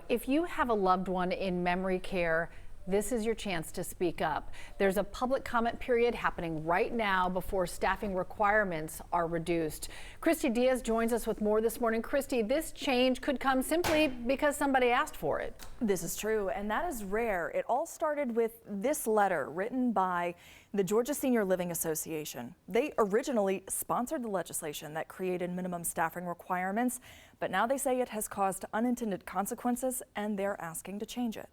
If you have a loved one in memory care, this is your chance to speak up. There's a public comment period happening right now before staffing requirements are reduced. Christy Diaz joins us with more this morning. Christy, this change could come simply because somebody asked for it. This is true, and that is rare. It all started with this letter written by the Georgia Senior Living Association. They originally sponsored the legislation that created minimum staffing requirements, but now they say it has caused unintended consequences, and they're asking to change it.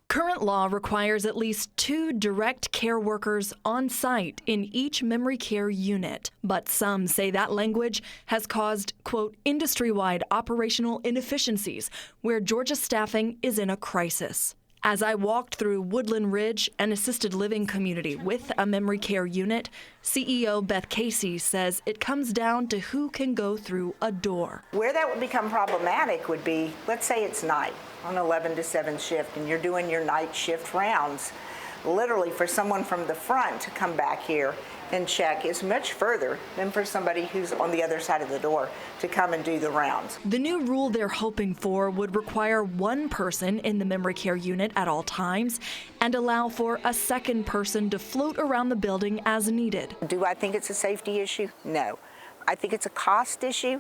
Current law requires at least 2 direct care workers on site in each memory care unit. But some say that language has caused, quote, industry-wide operational inefficiencies where Georgia staffing is in a crisis. As I walked through Woodland Ridge, an assisted living community with a memory care unit, CEO Beth Casey says it comes down to who can go through a door. Where that would become problematic would be, let's say it's night on 11 to 7 shift and you're doing your night shift rounds. Literally for someone from the front to come back here and check is much further than for somebody who's on the other side of the door to come and do the rounds. The new rule they're hoping for would require 1 person in the memory care unit at all times and allow for a second person to float around the building as needed. Do I think it's a safety issue? No. I think it's a cost issue.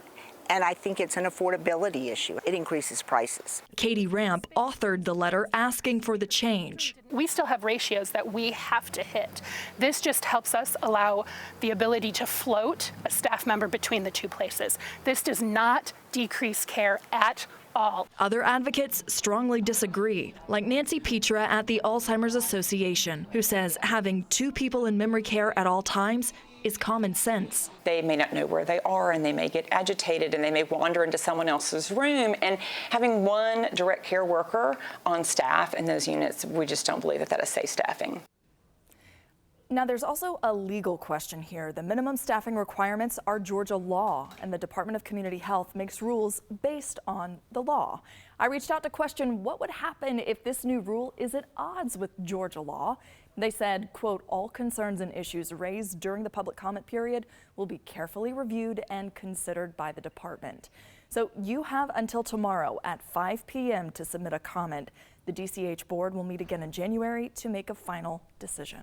And I think it's an affordability issue. It increases prices. Katie Ramp authored the letter asking for the change. We still have ratios that we have to hit. This just helps us allow the ability to float a staff member between the 2 places. This does not decrease care at all. Other advocates strongly disagree, like Nancy Petra at the Alzheimer's Association, who says having 2 people in memory care at all times is common sense. They may not know where they are and they may get agitated and they may wander into someone else's room, and having 1 direct care worker on staff in those units, we just don't believe that that is safe staffing. Now, there's also a legal question here. The minimum staffing requirements are Georgia law, and the Department of Community Health makes rules based on the law. I reached out to question what would happen if this new rule is at odds with Georgia law. They said, quote, all concerns and issues raised during the public comment period will be carefully reviewed and considered by the department. So you have until tomorrow at 5 p.m. to submit a comment. The DCH board will meet again in January to make a final decision.